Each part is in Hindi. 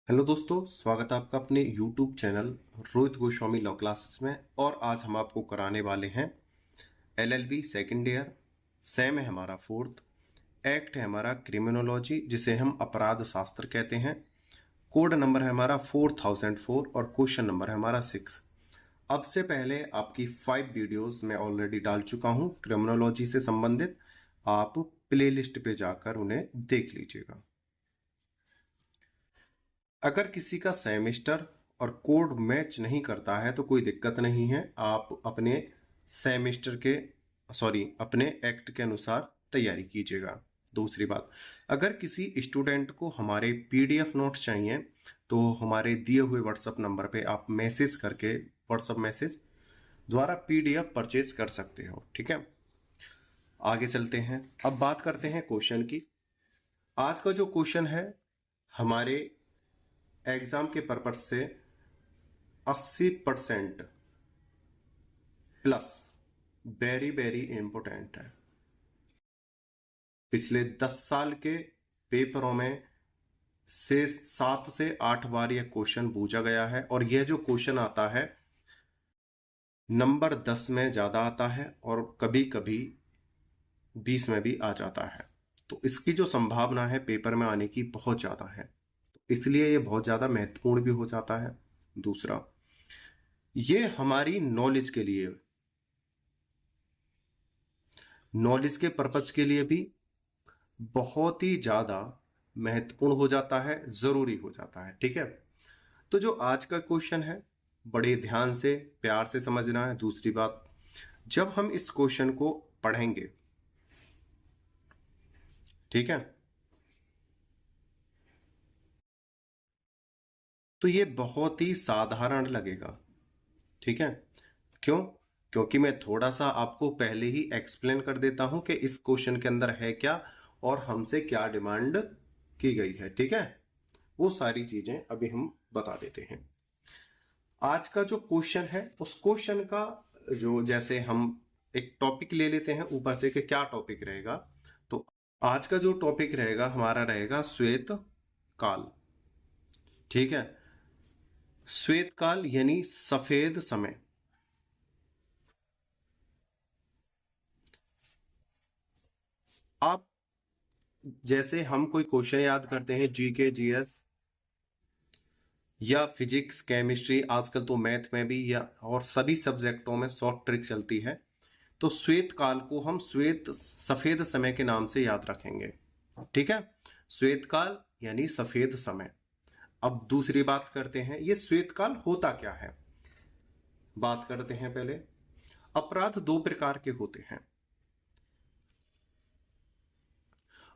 हेलो दोस्तों, स्वागत है आपका अपने YouTube channel Rohit Goswami law classes में। और आज हम आपको कराने वाले हैं LLB सेकेंड ईयर। सेम है हमारा फोर्थ। एक्ट है हमारा क्रिमिनोलॉजी, जिसे हम अपराध शास्त्र कहते हैं। कोड नंबर है हमारा 4004 और क्वेश्चन नंबर है हमारा 6। अब से पहले आपकी 5 वीडियोस मैं ऑलरेडी डाल चुका हूं क्रिमिनोलॉजी से संबंधित। आप प्लेलिस्ट पे जाकर उन्हें देख लीजिएगा। अगर किसी का सेमेस्टर और कोड मैच नहीं करता है तो कोई दिक्कत नहीं है। आप अपने सेमेस्टर के अपने एक्ट के अनुसार तैयारी कीजिएगा। दूसरी बात, अगर किसी स्टूडेंट को हमारे PDF नोट्स चाहिए तो हमारे दिए हुए व्हाट्सएप नंबर पे आप मैसेज करके व्हाट्सएप मैसेज द्वारा PDF परचेज कर सकते हो। ठीक है, आगे चलते हैं। अब बात करते हैं क्वेश्चन की। आज का जो क्वेश्चन है हमारे एग्जाम के पर्पज से 80% प्लस वेरी वेरी इंपोर्टेंट है। पिछले 10 साल के पेपरों में से 7 से 8 बार यह क्वेश्चन पूछा गया है और यह जो क्वेश्चन आता है नंबर 10 में ज्यादा आता है और कभी कभी 20 में भी आ जाता है। तो इसकी जो संभावना है पेपर में आने की बहुत ज्यादा है, इसलिए यह बहुत ज्यादा महत्वपूर्ण भी हो जाता है। दूसरा, ये हमारी नॉलेज के लिए, नॉलेज के पर्पज के लिए भी बहुत ही ज्यादा महत्वपूर्ण हो जाता है, जरूरी हो जाता है। ठीक है, तो जो आज का क्वेश्चन है बड़े ध्यान से प्यार से समझना है। दूसरी बात, जब हम इस क्वेश्चन को पढ़ेंगे, ठीक है, तो ये बहुत ही साधारण लगेगा। ठीक है, क्यों? क्योंकि मैं थोड़ा सा आपको पहले ही एक्सप्लेन कर देता हूं कि इस क्वेश्चन के अंदर है क्या और हमसे क्या डिमांड की गई है। ठीक है, वो सारी चीजें अभी हम बता देते हैं। आज का जो क्वेश्चन है उस क्वेश्चन का जो, जैसे हम एक टॉपिक ले लेते हैं ऊपर से कि क्या टॉपिक रहेगा। तो आज का जो टॉपिक रहेगा हमारा रहेगा श्वेत काल। ठीक है, श्वेत काल यानी सफेद समय। आप जैसे हम कोई क्वेश्चन याद करते हैं GK GS या फिजिक्स केमिस्ट्री, आजकल तो मैथ में भी या और सभी सब्जेक्टों में शॉर्ट ट्रिक चलती है। तो श्वेत काल को हम श्वेत सफेद समय के नाम से याद रखेंगे। ठीक है, श्वेत काल यानी सफेद समय। अब दूसरी बात करते हैं, ये श्वेत काल होता क्या है। बात करते हैं पहले। अपराध 2 प्रकार के होते हैं।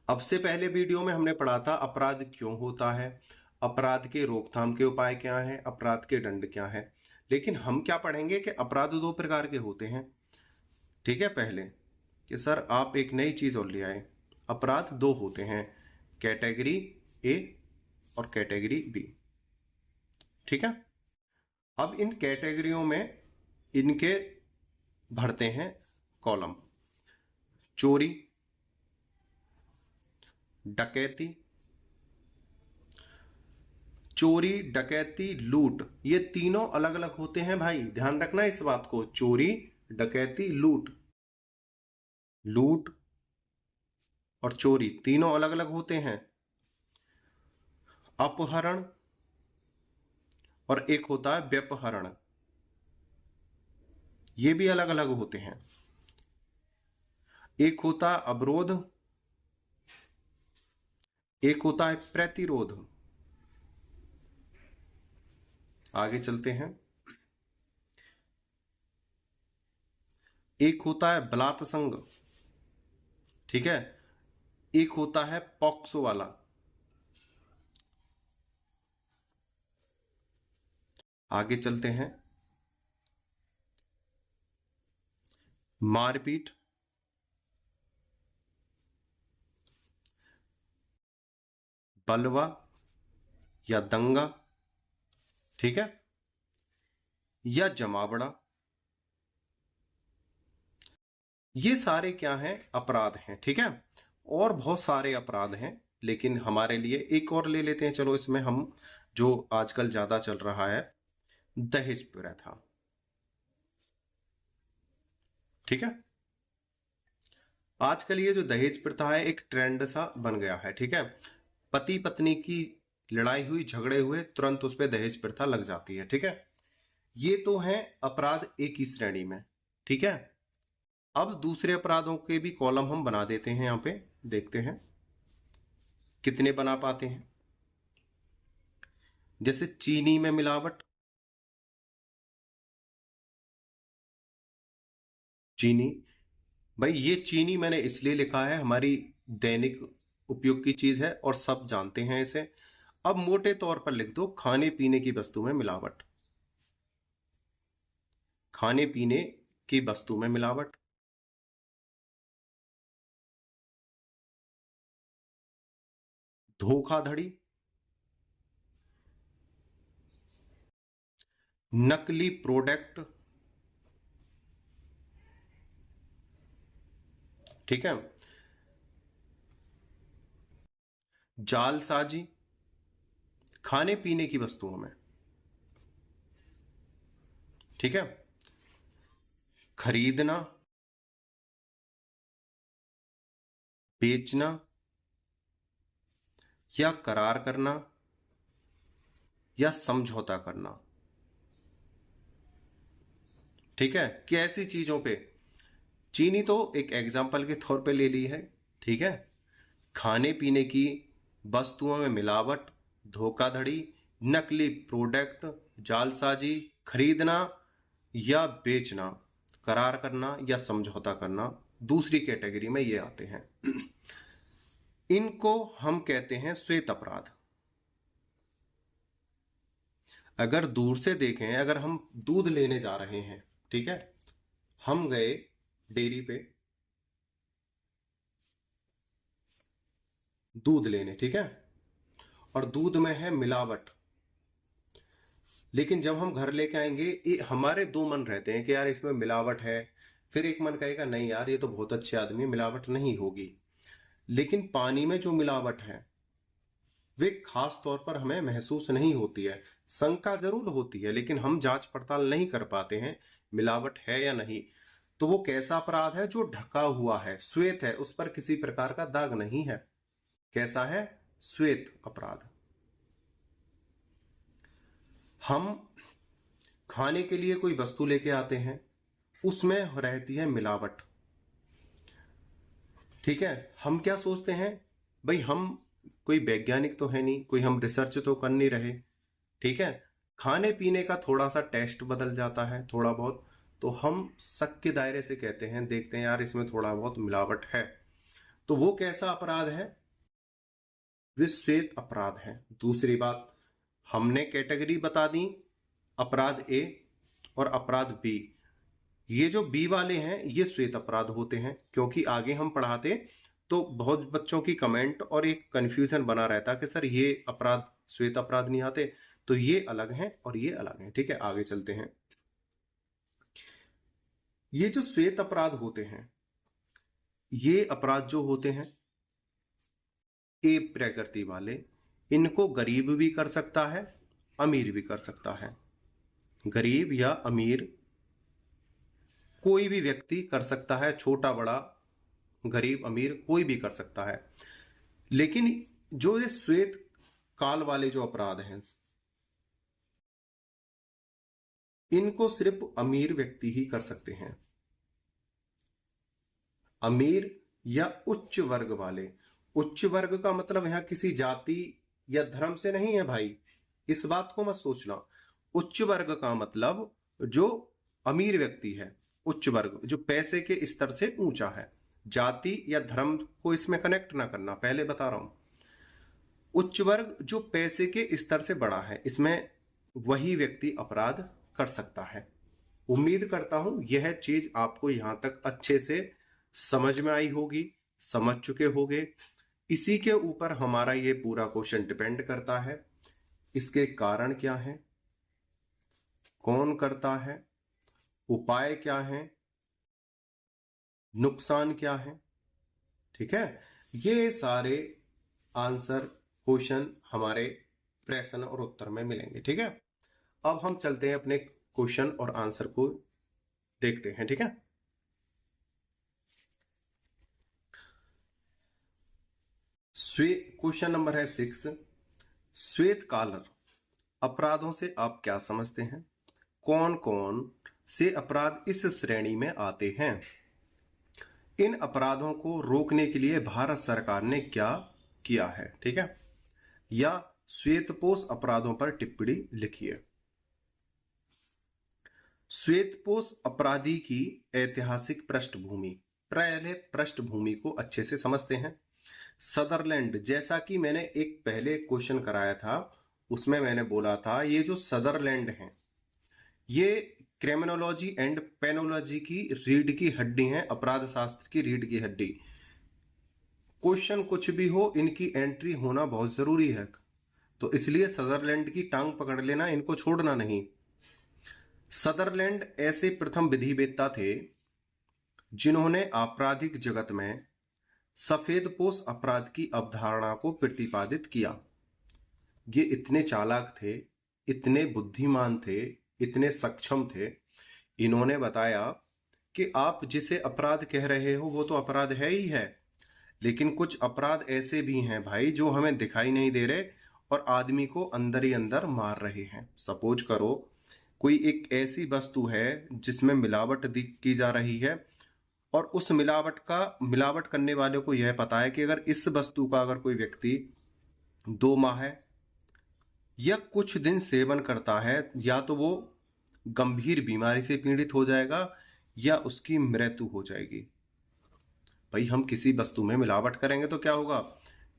अब से पहले वीडियो में हमने पढ़ा था अपराध क्यों होता है, अपराध के रोकथाम के उपाय क्या हैं, अपराध के दंड क्या है। लेकिन हम क्या पढ़ेंगे कि अपराध 2 प्रकार के होते हैं। ठीक है, पहले कि सर आप एक नई चीज और ले आए, अपराध 2 होते हैं, कैटेगरी A और कैटेगरी B। ठीक है, अब इन कैटेगरियों में इनके भरते हैं कॉलम। चोरी, डकैती, चोरी डकैती लूट, ये तीनों अलग अलग होते हैं भाई, ध्यान रखना इस बात को। चोरी डकैती लूट, लूट और चोरी तीनों अलग अलग होते हैं। अपहरण और एक होता है व्यपहरण, ये भी अलग अलग होते हैं। एक होता है अवरोध, एक होता है प्रतिरोध। आगे चलते हैं। एक होता है बलात्संग, ठीक है, एक होता है पॉक्सो वाला। आगे चलते हैं। मारपीट, बलवा या दंगा, ठीक है, या जमावड़ा, ये सारे क्या हैं, अपराध हैं। ठीक है, और बहुत सारे अपराध हैं लेकिन हमारे लिए एक और ले लेते हैं। चलो इसमें हम, जो आजकल ज्यादा चल रहा है, दहेज प्रथा। ठीक है, आजकल ये जो दहेज प्रथा है एक ट्रेंड सा बन गया है। ठीक है, पति पत्नी की लड़ाई हुई, झगड़े हुए, तुरंत उस पर दहेज प्रथा लग जाती है। ठीक है, ये तो है अपराध एक ही श्रेणी में। ठीक है, अब दूसरे अपराधों के भी कॉलम हम बना देते हैं। यहां पे देखते हैं कितने बना पाते हैं। जैसे चीनी में मिलावट, चीनी, भाई ये चीनी मैंने इसलिए लिखा है, हमारी दैनिक उपयोग की चीज है और सब जानते हैं इसे। अब मोटे तौर पर लिख दो, खाने पीने की वस्तु में मिलावट, खाने पीने की वस्तु में मिलावट, धोखाधड़ी, नकली प्रोडक्ट। ठीक है, जालसाजी खाने पीने की वस्तुओं में। ठीक है, खरीदना, बेचना या करार करना या समझौता करना। ठीक है, कि ऐसी चीजों पे, चीनी तो एक एग्जाम्पल के तौर पे ले ली है। ठीक है, खाने पीने की वस्तुओं में मिलावट, धोखाधड़ी, नकली प्रोडक्ट, जालसाजी, खरीदना या बेचना, करार करना या समझौता करना, दूसरी कैटेगरी में ये आते हैं। इनको हम कहते हैं श्वेत अपराध। अगर दूर से देखें, अगर हम दूध लेने जा रहे हैं, ठीक है, हम गए डेयरी पे दूध लेने, ठीक है, और दूध में है मिलावट, लेकिन जब हम घर लेके आएंगे, हमारे दो मन रहते हैं कि यार इसमें मिलावट है, फिर एक मन कहेगा नहीं यार ये तो बहुत अच्छे आदमी, मिलावट नहीं होगी। लेकिन पानी में जो मिलावट है वे खास तौर पर हमें महसूस नहीं होती है, शंका जरूर होती है, लेकिन हम जांच पड़ताल नहीं कर पाते हैं मिलावट है या नहीं। तो वो कैसा अपराध है? जो ढका हुआ है, श्वेत है, उस पर किसी प्रकार का दाग नहीं है। कैसा है? श्वेत अपराध। हम खाने के लिए कोई वस्तु लेके आते हैं, उसमें रहती है मिलावट। ठीक है, हम क्या सोचते हैं, भाई हम कोई वैज्ञानिक तो है नहीं, कोई हम रिसर्च तो कर नहीं रहे। ठीक है, खाने पीने का थोड़ा सा टेस्ट बदल जाता है, थोड़ा बहुत, तो हम शक के दायरे से कहते हैं, देखते हैं यार इसमें थोड़ा बहुत मिलावट है। तो वो कैसा अपराध है? वे श्वेत अपराध है। दूसरी बात, हमने कैटेगरी बता दी, अपराध ए और अपराध बी। ये जो बी वाले हैं ये श्वेत अपराध होते हैं, क्योंकि आगे हम पढ़ाते तो बहुत बच्चों की कमेंट और एक कंफ्यूजन बना रहता कि सर ये अपराध श्वेत अपराध नहीं आते, तो ये अलग हैं और ये अलग हैं। ठीक है, आगे चलते हैं। ये जो श्वेत अपराध होते हैं, ये अपराध जो होते हैं ए प्रकृति वाले, इनको गरीब भी कर सकता है, अमीर भी कर सकता है। गरीब या अमीर कोई भी व्यक्ति कर सकता है, छोटा बड़ा, गरीब अमीर कोई भी कर सकता है। लेकिन जो ये श्वेत काल वाले जो अपराध हैं, इनको सिर्फ अमीर व्यक्ति ही कर सकते हैं। अमीर या उच्च वर्ग वाले। उच्च वर्ग का मतलब यहां किसी जाति या धर्म से नहीं है भाई, इस बात को मत सोचना। उच्च वर्ग का मतलब जो अमीर व्यक्ति है, उच्च वर्ग जो पैसे के स्तर से ऊंचा है। जाति या धर्म को इसमें कनेक्ट ना करना, पहले बता रहा हूं। उच्च वर्ग जो पैसे के स्तर से बड़ा है, इसमें वही व्यक्ति अपराध कर सकता है। उम्मीद करता हूं यह चीज आपको यहां तक अच्छे से समझ में आई होगी, समझ चुके होगे। इसी के ऊपर हमारा ये पूरा क्वेश्चन डिपेंड करता है। इसके कारण क्या है, कौन करता है, उपाय क्या है, नुकसान क्या है। ठीक है, ये सारे आंसर क्वेश्चन हमारे प्रश्न और उत्तर में मिलेंगे। ठीक है, अब हम चलते हैं अपने क्वेश्चन और आंसर को देखते हैं। ठीक है, क्वेश्चन नंबर है 6, श्वेत कॉलर अपराधों से आप क्या समझते हैं? कौन कौन से अपराध इस श्रेणी में आते हैं? इन अपराधों को रोकने के लिए भारत सरकार ने क्या किया है? ठीक है, या श्वेतपोश अपराधों पर टिप्पणी लिखिए। श्वेतपोश अपराधी की ऐतिहासिक पृष्ठभूमि, पहले पृष्ठभूमि को अच्छे से समझते हैं। सदरलैंड, जैसा कि मैंने एक पहले क्वेश्चन कराया था उसमें मैंने बोला था ये जो सदरलैंड है ये क्रिमिनोलॉजी एंड पेनोलॉजी की रीढ़ की हड्डी है, अपराध शास्त्र की रीढ़ की हड्डी। क्वेश्चन कुछ भी हो इनकी एंट्री होना बहुत जरूरी है, तो इसलिए सदरलैंड की टांग पकड़ लेना, इनको छोड़ना नहीं। सदरलैंड ऐसे प्रथम विधिवेत्ता थे जिन्होंने आपराधिक जगत में सफेदपोश अपराध की अवधारणा को प्रतिपादित किया। ये इतने चालाक थे, इतने बुद्धिमान थे, इतने सक्षम थे, इन्होंने बताया कि आप जिसे अपराध कह रहे हो वो तो अपराध है ही है, लेकिन कुछ अपराध ऐसे भी हैं भाई जो हमें दिखाई नहीं दे रहे और आदमी को अंदर ही अंदर मार रहे हैं। सपोज करो कोई एक ऐसी वस्तु है जिसमें मिलावट की जा रही है और उस मिलावट करने वाले को यह पता है कि अगर इस वस्तु का अगर कोई व्यक्ति 2 माह या कुछ दिन सेवन करता है या तो वो गंभीर बीमारी से पीड़ित हो जाएगा या उसकी मृत्यु हो जाएगी। भाई हम किसी वस्तु में मिलावट करेंगे तो क्या होगा,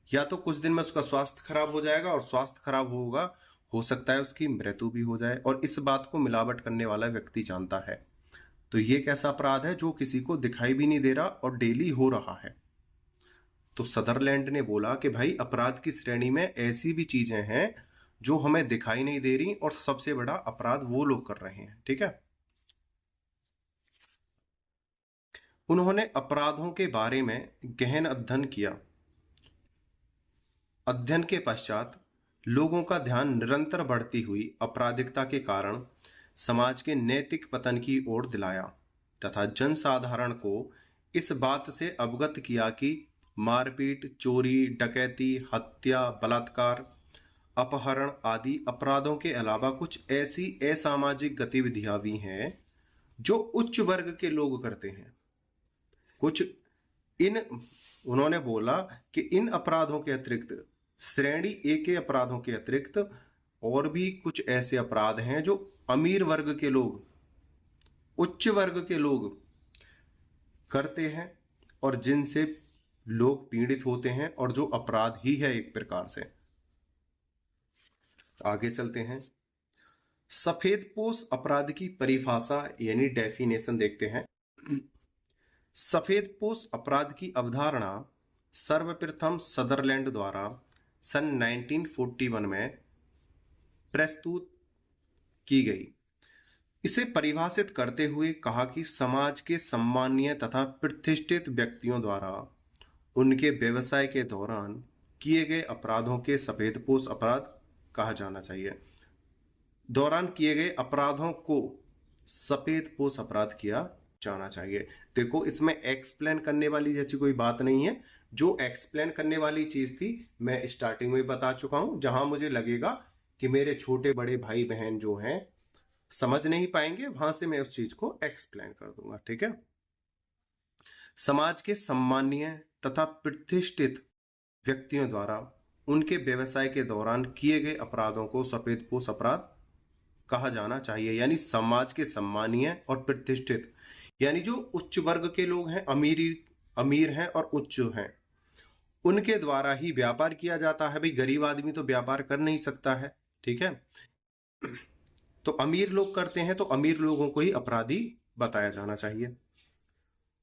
या तो कुछ दिन में उसका स्वास्थ्य खराब हो जाएगा और स्वास्थ्य खराब होगा, हो सकता है उसकी मृत्यु भी हो जाए, और इस बात को मिलावट करने वाला व्यक्ति जानता है। तो ये कैसा अपराध है जो किसी को दिखाई भी नहीं दे रहा और डेली हो रहा है। तो सदरलैंड ने बोला कि भाई अपराध की श्रेणी में ऐसी भी चीजें हैं जो हमें दिखाई नहीं दे रही और सबसे बड़ा अपराध वो लोग कर रहे हैं। ठीक है, उन्होंने अपराधों के बारे में गहन अध्ययन किया। अध्ययन के पश्चात लोगों का ध्यान निरंतर बढ़ती हुई आपराधिकता के कारण समाज के नैतिक पतन की ओर दिलाया तथा जनसाधारण को इस बात से अवगत किया कि मारपीट, चोरी, डकैती, हत्या, बलात्कार, अपहरण आदि अपराधों के अलावा कुछ ऐसी असामाजिक गतिविधियां भी हैं जो उच्च वर्ग के लोग करते हैं। उन्होंने बोला कि इन अपराधों के अतिरिक्त, श्रेणी ए के अपराधों के अतिरिक्त और भी कुछ ऐसे अपराध हैं जो अमीर वर्ग के लोग, उच्च वर्ग के लोग करते हैं और जिनसे लोग पीड़ित होते हैं और जो अपराध ही है एक प्रकार से। आगे चलते हैं, सफेदपोश अपराध की परिभाषा यानी डेफिनेशन देखते हैं। सफेदपोश अपराध की अवधारणा सर्वप्रथम सदरलैंड द्वारा सन 1941 में प्रस्तुत की गई। इसे परिभाषित करते हुए कहा कि समाज के सम्मानीय तथा प्रतिष्ठित व्यक्तियों द्वारा उनके व्यवसाय के दौरान किए गए अपराधों के सफेदपोश अपराध कहा जाना चाहिए। दौरान किए गए अपराधों को सफेदपोश अपराध किया जाना चाहिए। देखो इसमें एक्सप्लेन करने वाली जैसी कोई बात नहीं है, जो एक्सप्लेन करने वाली चीज थी मैं स्टार्टिंग में बता चुका हूं। जहां मुझे लगेगा कि मेरे छोटे बड़े भाई बहन जो हैं समझ नहीं पाएंगे, वहां से मैं उस चीज को एक्सप्लेन कर दूंगा। ठीक है, समाज के सम्मानीय तथा प्रतिष्ठित व्यक्तियों द्वारा उनके व्यवसाय के दौरान किए गए अपराधों को सफेदपोश अपराध कहा जाना चाहिए। यानी समाज के सम्मानीय और प्रतिष्ठित, यानी जो उच्च वर्ग के लोग हैं, अमीर हैं और उच्च हैं, उनके द्वारा ही व्यापार किया जाता है। भाई गरीब आदमी तो व्यापार कर नहीं सकता है। ठीक है, तो अमीर लोग करते हैं, तो अमीर लोगों को ही अपराधी बताया जाना चाहिए।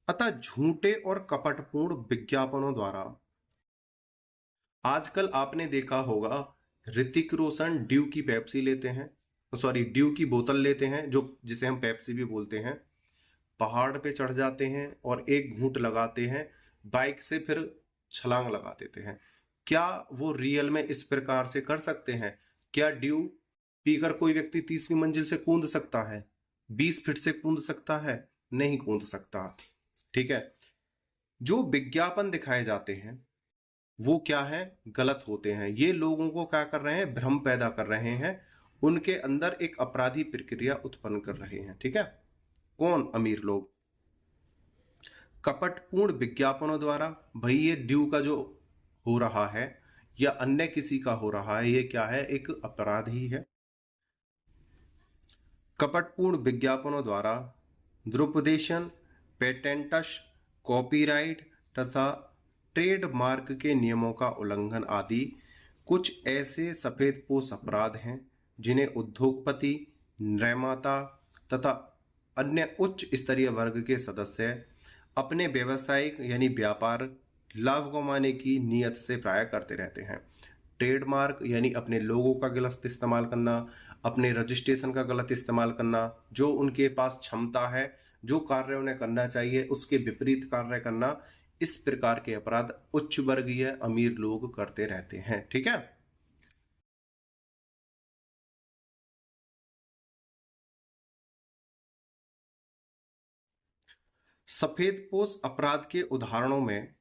अतः झूठे और कपटपूर्ण विज्ञापनों द्वारा, आजकल आपने देखा होगा ऋतिक रोशन ड्यू की पेप्सी लेते हैं, सॉरी ड्यू की बोतल लेते हैं, जो जिसे हम पेप्सी भी बोलते हैं, पहाड़ पे चढ़ जाते हैं और एक घूंट लगाते हैं, बाइक से फिर छलांग लगा देते हैं। क्या वो रियल में इस प्रकार से कर सकते हैं? क्या ड्यू पीकर कोई व्यक्ति तीसरी मंजिल से कूद सकता है? 20 फीट से कूद सकता है? नहीं कूद सकता। ठीक है। जो विज्ञापन दिखाए जाते हैं वो क्या है? गलत होते हैं। ये लोगों को क्या कर रहे हैं? भ्रम पैदा कर रहे हैं, उनके अंदर एक अपराधी प्रक्रिया उत्पन्न कर रहे हैं। ठीक है। कौन? अमीर लोग। कपटपूर्ण विज्ञापनों द्वारा, भाई ये ड्यू का जो हो रहा है या अन्य किसी का हो रहा है, ये क्या है? एक अपराध ही है। कपटपूर्ण विज्ञापनों द्वारा दुरुपदेशन, पेटेंटस, कॉपीराइट तथा ट्रेडमार्क के नियमों का उल्लंघन आदि कुछ ऐसे सफेदपोश अपराध हैं जिन्हें उद्योगपति, निर्माता तथा अन्य उच्च स्तरीय वर्ग के सदस्य अपने व्यवसायिक यानी व्यापार लाभ कमाने की नीयत से प्राय करते रहते हैं। ट्रेडमार्क यानी अपने लोगों का गलत इस्तेमाल करना, अपने रजिस्ट्रेशन का गलत इस्तेमाल करना, जो उनके पास क्षमता है, जो कार्य उन्हें करना चाहिए उसके विपरीत कार्य करना, इस प्रकार के अपराध उच्च वर्गीय अमीर लोग करते रहते हैं। ठीक है। सफेदपोश अपराध के उदाहरणों में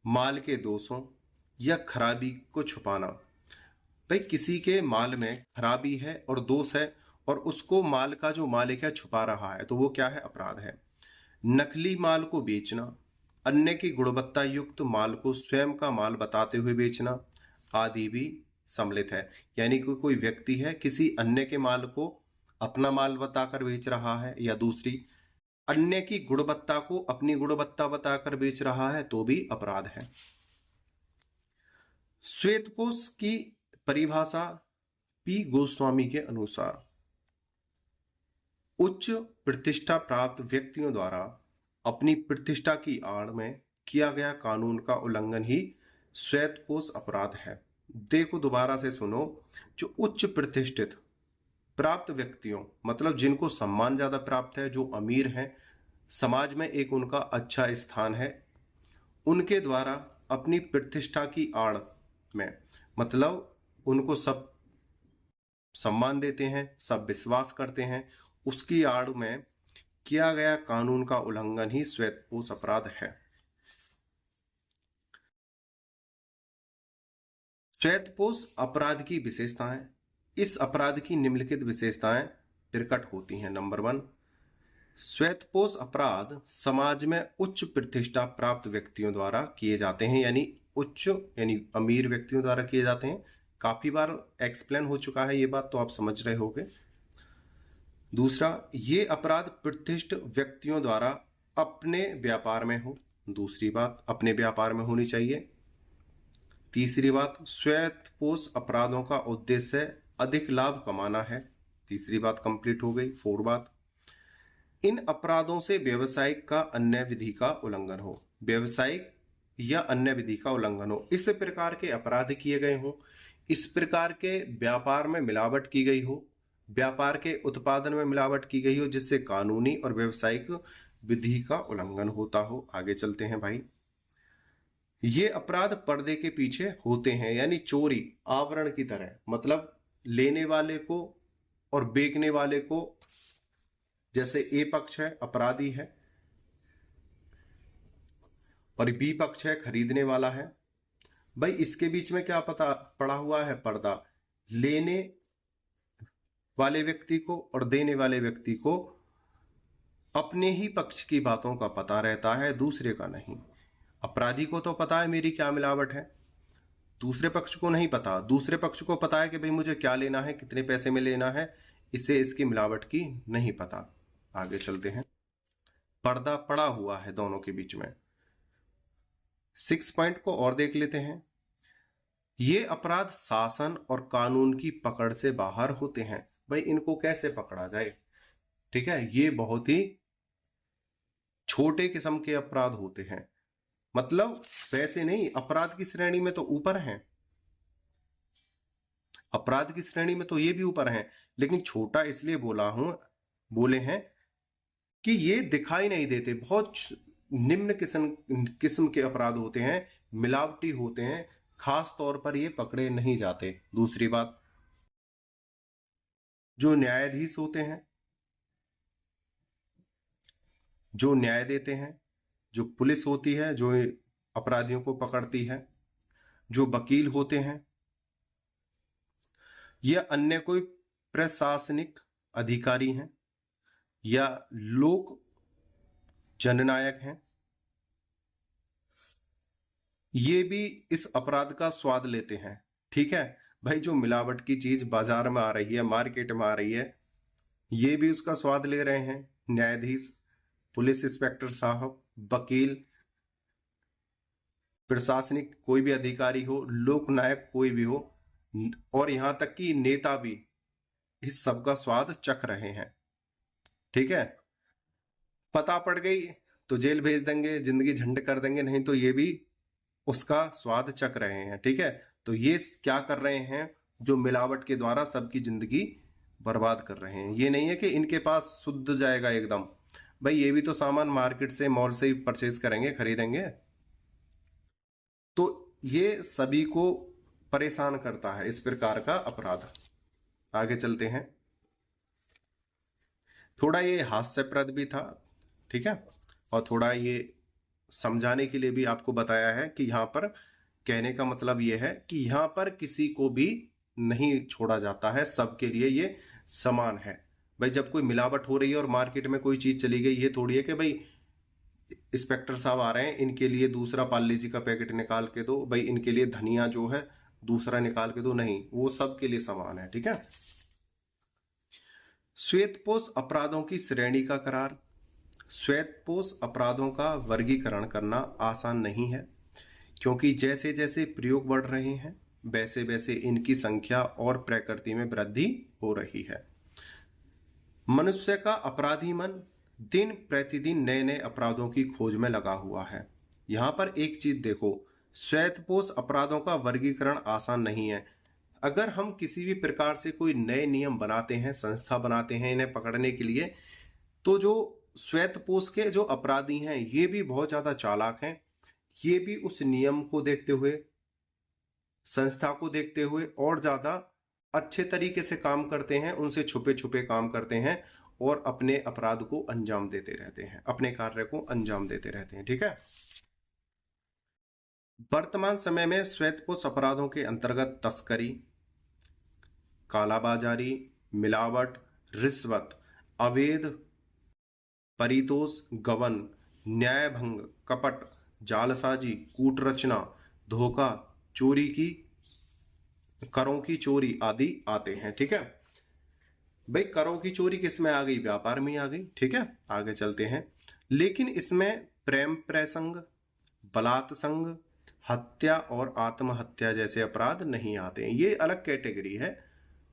माल के दोषों या खराबी को छुपाना। भाई किसी के माल में खराबी है और दोष है और उसको माल का जो मालिक है छुपा रहा है, तो वो क्या है? अपराध है। नकली माल को बेचना, अन्य की गुणवत्ता युक्त माल को स्वयं का माल बताते हुए बेचना आदि भी सम्मिलित है। यानी कि कोई व्यक्ति है किसी अन्य के माल को अपना माल बताकर बेच रहा है या दूसरी अन्य की गुणवत्ता को अपनी गुणवत्ता बताकर बेच रहा है, तो भी अपराध है। श्वेतपोश की परिभाषा पी गोस्वामी के अनुसार उच्च प्रतिष्ठा प्राप्त व्यक्तियों द्वारा अपनी प्रतिष्ठा की आड़ में किया गया कानून का उल्लंघन ही श्वेतपोश अपराध है। देखो दोबारा से सुनो। जो उच्च प्रतिष्ठित प्राप्त व्यक्तियों मतलब जिनको सम्मान ज्यादा प्राप्त है, जो अमीर हैं, समाज में एक उनका अच्छा स्थान है, उनके द्वारा अपनी प्रतिष्ठा की आड़ में मतलब उनको सब सम्मान देते हैं, सब विश्वास करते हैं, उसकी आड़ में किया गया कानून का उल्लंघन ही श्वेतपोश अपराध है। श्वेतपोश अपराध की विशेषताएं। इस अपराध की निम्नलिखित विशेषताएं प्रकट होती हैं। नंबर 1, श्वेतपोश अपराध समाज में उच्च प्रतिष्ठा प्राप्त व्यक्तियों द्वारा किए जाते हैं, यानी उच्च यानी अमीर व्यक्तियों द्वारा किए जाते हैं। काफी बार एक्सप्लेन हो चुका है ये बात, तो आप समझ रहे होंगे। दूसरा, ये अपराध प्रतिष्ठित व्यक्तियों द्वारा अपने व्यापार में हो। दूसरी बात, अपने व्यापार में होनी चाहिए। तीसरी बात, श्वेतपोश अपराधों का उद्देश्य अधिक लाभ कमाना है। तीसरी बात कंप्लीट हो गई। 4 बात, इन अपराधों से व्यवसायिक का अन्य विधि का उल्लंघन हो। व्यवसायिक या अन्य विधि का उल्लंघन हो, इस प्रकार के अपराध किए गए हो, इस प्रकार के व्यापार में मिलावट की गई हो, व्यापार के उत्पादन में मिलावट की गई हो, जिससे कानूनी और व्यवसायिक विधि का उल्लंघन होता हो। आगे चलते हैं भाई। ये अपराध पर्दे के पीछे होते हैं, यानी चोरी आवरण की तरह, मतलब लेने वाले को और बेचने वाले को, जैसे ए पक्ष है अपराधी है और बी पक्ष है खरीदने वाला है। भाई इसके बीच में क्या पता पड़ा हुआ है? पर्दा। लेने वाले व्यक्ति को और देने वाले व्यक्ति को अपने ही पक्ष की बातों का पता रहता है, दूसरे का नहीं। अपराधी को तो पता है मेरी क्या मिलावट है, दूसरे पक्ष को नहीं पता। दूसरे पक्ष को पता है कि भाई मुझे क्या लेना है, कितने पैसे में लेना है, इसे इसकी मिलावट की नहीं पता। आगे चलते हैं। पर्दा पड़ा हुआ है दोनों के बीच में। 6 पॉइंट को और देख लेते हैं। ये अपराध शासन और कानून की पकड़ से बाहर होते हैं। भाई इनको कैसे पकड़ा जाए? ठीक है, ये बहुत ही छोटे किस्म के अपराध होते हैं, मतलब वैसे नहीं, अपराध की श्रेणी में तो ऊपर हैं, अपराध की श्रेणी में तो ये भी ऊपर हैं, लेकिन छोटा इसलिए बोले हैं कि ये दिखाई नहीं देते, बहुत निम्न किस्म के अपराध होते हैं, मिलावटी होते हैं, खास तौर पर ये पकड़े नहीं जाते। दूसरी बात, जो न्यायाधीश होते हैं, जो न्याय देते हैं, जो पुलिस होती है जो अपराधियों को पकड़ती है, जो वकील होते हैं, या अन्य कोई प्रशासनिक अधिकारी हैं, या लोक जननायक हैं, ये भी इस अपराध का स्वाद लेते हैं। ठीक है भाई, जो मिलावट की चीज बाजार में आ रही है, मार्केट में आ रही है, ये भी उसका स्वाद ले रहे हैं। न्यायाधीश, पुलिस इंस्पेक्टर साहब, वकील, प्रशासनिक कोई भी अधिकारी हो, लोकनायक कोई भी हो, और यहां तक कि नेता भी इस सब का स्वाद चख रहे हैं। ठीक है, पता पड़ गई तो जेल भेज देंगे, जिंदगी झंड कर देंगे, नहीं तो ये भी उसका स्वाद चख रहे हैं। ठीक है, तो ये क्या कर रहे हैं, जो मिलावट के द्वारा सबकी जिंदगी बर्बाद कर रहे हैं। ये नहीं है कि इनके पास शुद्ध जाएगा एकदम, भाई ये भी तो सामान मार्केट से, मॉल से ही परचेज करेंगे, खरीदेंगे। तो ये सभी को परेशान करता है इस प्रकार का अपराध। आगे चलते हैं। थोड़ा ये हास्यप्रद भी था, ठीक है, और थोड़ा ये समझाने के लिए भी आपको बताया है कि यहाँ पर कहने का मतलब ये है कि यहाँ पर किसी को भी नहीं छोड़ा जाता है, सबके लिए ये समान है। भाई जब कोई मिलावट हो रही है और मार्केट में कोई चीज चली गई, ये थोड़ी है कि भाई इंस्पेक्टर साहब आ रहे हैं, इनके लिए दूसरा पार्ले जी का पैकेट निकाल के दो, भाई इनके लिए धनिया जो है दूसरा निकाल के दो, नहीं, वो सबके लिए समान है। ठीक है। श्वेतपोश अपराधों की श्रेणी का करार। श्वेतपोश अपराधों का वर्गीकरण करना आसान नहीं है, क्योंकि जैसे जैसे प्रयोग बढ़ रहे हैं वैसे वैसे इनकी संख्या और प्रकृति में वृद्धि हो रही है। मनुष्य का अपराधी मन दिन प्रतिदिन नए नए अपराधों की खोज में लगा हुआ है। यहां पर एक चीज देखो, श्वेतपोश अपराधों का वर्गीकरण आसान नहीं है। अगर हम किसी भी प्रकार से कोई नए नियम बनाते हैं, संस्था बनाते हैं इन्हें पकड़ने के लिए, तो जो श्वेतपोश के जो अपराधी हैं ये भी बहुत ज्यादा चालाक हैं। ये भी उस नियम को देखते हुए, संस्था को देखते हुए और ज्यादा अच्छे तरीके से काम करते हैं, उनसे छुपे छुपे काम करते हैं और अपने अपराध को अंजाम देते रहते हैं, अपने कार्य को अंजाम देते रहते हैं। ठीक है। वर्तमान समय में श्वेतपोश अपराधों के अंतर्गत तस्करी, कालाबाजारी, मिलावट, रिश्वत, अवैध परितोष, गबन, न्यायभंग, कपट, जालसाजी, कूटरचना, धोखा, चोरी की, करों की चोरी आदि आते हैं। ठीक है भाई, करों की चोरी किस में आ गई, व्यापार में आ गई। ठीक है, आगे चलते हैं। लेकिन इसमें प्रेम प्रसंग, बलात्संग, हत्या और आत्महत्या जैसे अपराध नहीं आते हैं, ये अलग कैटेगरी है।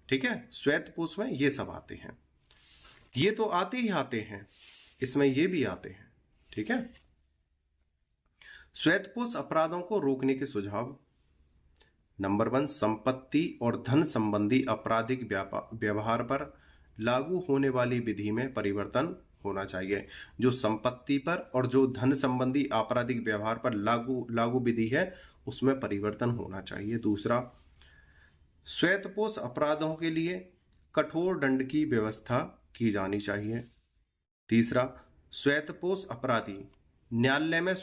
ठीक है, श्वेतपोश में ये सब आते हैं, ये तो आते ही आते हैं, इसमें ये भी आते हैं। ठीक है। श्वेतपोश अपराधों को रोकने के सुझाव। नंबर 1, संपत्ति और धन संबंधी आपराधिक व्यवहार पर लागू होने वाली विधि में परिवर्तन होना चाहिए। जो संपत्ति पर और जो धन संबंधी आपराधिक व्यवहार पर लागू विधि है उसमें परिवर्तन होना चाहिए। दूसरा, श्वेतपोश अपराधों के लिए कठोर दंड की व्यवस्था की जानी चाहिए। तीसरा, श्वेतपोश अपराधी न्यायालय में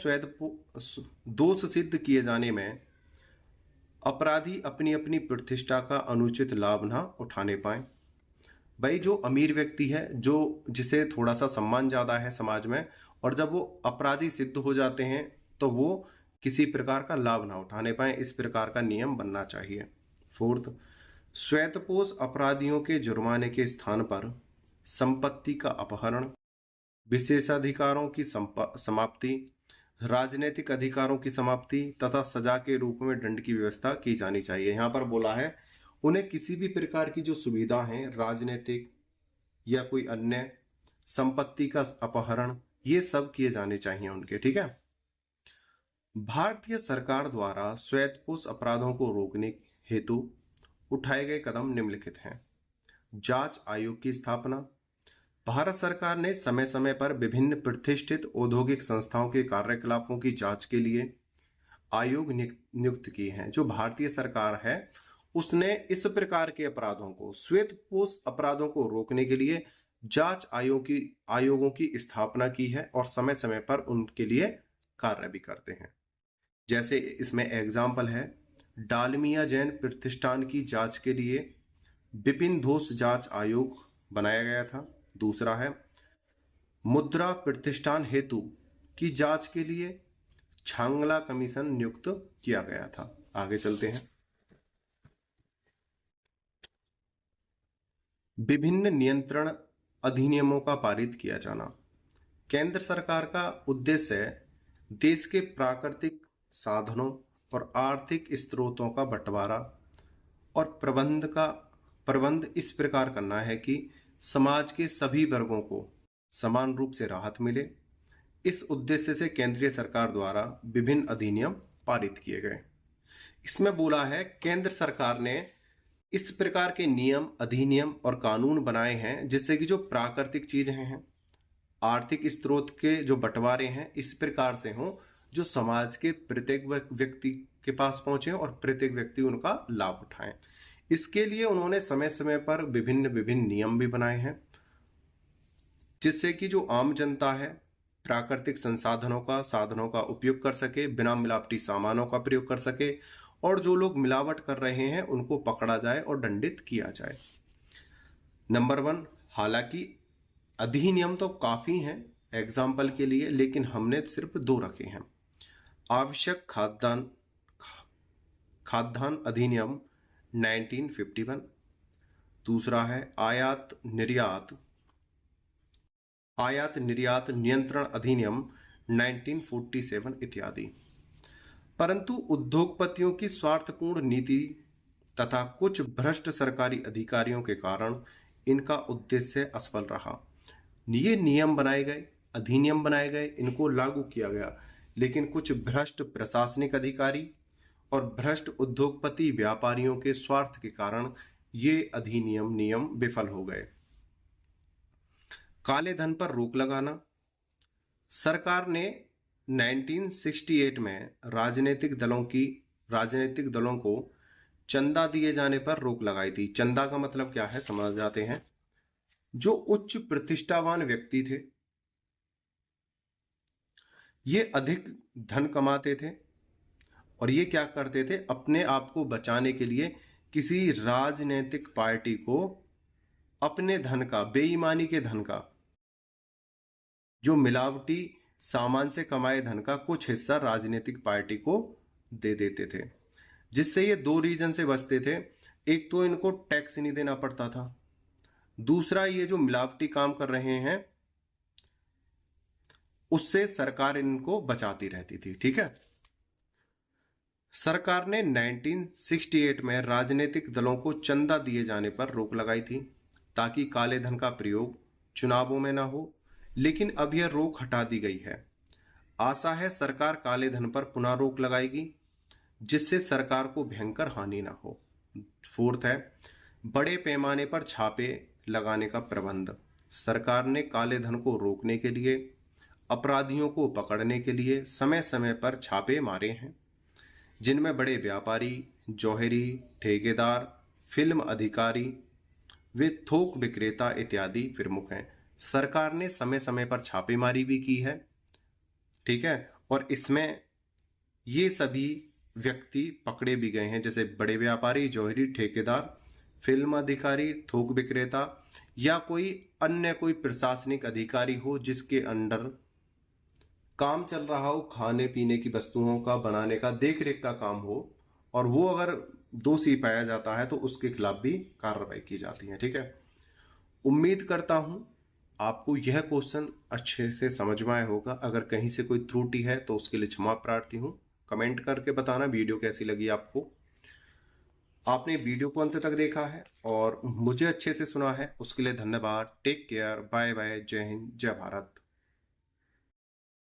दोष सिद्ध किए जाने में अपराधी अपनी अपनी प्रतिष्ठा का अनुचित लाभ ना उठाने पाए। भाई जो अमीर व्यक्ति है, जो जिसे थोड़ा सा सम्मान ज्यादा है समाज में, और जब वो अपराधी सिद्ध हो जाते हैं तो वो किसी प्रकार का लाभ ना उठाने पाए, इस प्रकार का नियम बनना चाहिए। फोर्थ, श्वेतपोश अपराधियों के जुर्माने के स्थान पर संपत्ति का अपहरण, विशेषाधिकारों की समाप्ति, राजनीतिक अधिकारों की समाप्ति तथा सजा के रूप में दंड की व्यवस्था की जानी चाहिए। यहां पर बोला है उन्हें किसी भी प्रकार की जो सुविधा है, राजनीतिक या कोई अन्य, संपत्ति का अपहरण, ये सब किए जाने चाहिए उनके। ठीक है। भारतीय सरकार द्वारा श्वेतपोश अपराधों को रोकने हेतु उठाए गए कदम निम्नलिखित हैं। जांच आयोग की स्थापना। भारत सरकार ने समय समय पर विभिन्न प्रतिष्ठित औद्योगिक संस्थाओं के कार्यकलापों की जांच के लिए आयोग नियुक्त किए हैं। जो भारतीय सरकार है उसने इस प्रकार के अपराधों को, श्वेतपोश अपराधों को रोकने के लिए जांच आयोगों की स्थापना की है और समय समय पर उनके लिए कार्य भी करते हैं। जैसे इसमें एग्जाम्पल है, डालमिया जैन प्रतिष्ठान की जांच के लिए विपिन घोष जांच आयोग बनाया गया था। दूसरा है, मुद्रा प्रतिष्ठान हेतु की जांच के लिए छांगला कमीशन नियुक्त किया गया था। आगे चलते हैं। विभिन्न नियंत्रण अधिनियमों का पारित किया जाना। केंद्र सरकार का उद्देश्य देश के प्राकृतिक साधनों और आर्थिक स्रोतों का बंटवारा और प्रबंध इस प्रकार करना है कि समाज के सभी वर्गों को समान रूप से राहत मिले। इस उद्देश्य से केंद्रीय सरकार द्वारा विभिन्न अधिनियम पारित किए गए। इसमें बोला है केंद्र सरकार ने इस प्रकार के नियम, अधिनियम और कानून बनाए हैं जिससे कि जो प्राकृतिक चीजें हैं, आर्थिक स्रोत के जो बंटवारे हैं, इस प्रकार से हों जो समाज के प्रत्येक व्यक्ति के पास पहुंचे और प्रत्येक व्यक्ति उनका लाभ उठाए। इसके लिए उन्होंने समय समय पर विभिन्न नियम भी बनाए हैं जिससे कि जो आम जनता है प्राकृतिक साधनों का उपयोग कर सके, बिना मिलावटी सामानों का प्रयोग कर सके और जो लोग मिलावट कर रहे हैं उनको पकड़ा जाए और दंडित किया जाए। नंबर 1, हालांकि अधिनियम तो काफी हैं एग्जाम्पल के लिए, लेकिन हमने सिर्फ 2 रखे हैं। आवश्यक खाद्यान्न अधिनियम 1951, दूसरा है आयात निर्यात नियंत्रण अधिनियम 1947 इत्यादि। परंतु उद्योगपतियों की स्वार्थपूर्ण नीति तथा कुछ भ्रष्ट सरकारी अधिकारियों के कारण इनका उद्देश्य असफल रहा। ये नियम बनाए गए, अधिनियम बनाए गए, इनको लागू किया गया, लेकिन कुछ भ्रष्ट प्रशासनिक अधिकारी और भ्रष्ट उद्योगपति व्यापारियों के स्वार्थ के कारण ये नियम विफल हो गए। काले धन पर रोक लगाना। सरकार ने 1968 में राजनीतिक दलों को चंदा दिए जाने पर रोक लगाई थी। चंदा का मतलब क्या है समझ जाते हैं। जो उच्च प्रतिष्ठावान व्यक्ति थे, ये अधिक धन कमाते थे और ये क्या करते थे, अपने आप को बचाने के लिए किसी राजनीतिक पार्टी को अपने धन का, बेईमानी के धन का, जो मिलावटी सामान से कमाए धन का कुछ हिस्सा राजनीतिक पार्टी को दे देते थे, जिससे ये 2 रीजन से बचते थे। एक तो इनको टैक्स नहीं देना पड़ता था, दूसरा ये जो मिलावटी काम कर रहे हैं उससे सरकार इनको बचाती रहती थी। ठीक है। सरकार ने 1968 में राजनीतिक दलों को चंदा दिए जाने पर रोक लगाई थी ताकि काले धन का प्रयोग चुनावों में ना हो, लेकिन अब यह रोक हटा दी गई है। आशा है सरकार काले धन पर पुनः रोक लगाएगी जिससे सरकार को भयंकर हानि ना हो। 4th है, बड़े पैमाने पर छापे लगाने का प्रबंध। सरकार ने काले धन को रोकने के लिए, अपराधियों को पकड़ने के लिए समय समय पर छापे मारे हैं, जिनमें बड़े व्यापारी, जौहरी, ठेकेदार, फिल्म अधिकारी, वे थोक विक्रेता इत्यादि प्रमुख हैं। सरकार ने समय समय पर छापेमारी भी की है। ठीक है। और इसमें ये सभी व्यक्ति पकड़े भी गए हैं, जैसे बड़े व्यापारी, जौहरी, ठेकेदार, फिल्म अधिकारी, थोक विक्रेता या कोई अन्य कोई प्रशासनिक अधिकारी हो जिसके अंडर काम चल रहा हो, खाने पीने की वस्तुओं का बनाने का, देख रेख का काम हो, और वो अगर दोषी पाया जाता है तो उसके खिलाफ भी कार्रवाई की जाती है। ठीक है। उम्मीद करता हूं आपको यह क्वेश्चन अच्छे से समझ में आया होगा। अगर कहीं से कोई त्रुटि है तो उसके लिए क्षमा प्रार्थी हूं। कमेंट करके बताना वीडियो कैसी लगी आपको। आपने वीडियो को अंत तक देखा है और मुझे अच्छे से सुना है, उसके लिए धन्यवाद। टेक केयर, बाय बाय, जय हिंद, जय भारत।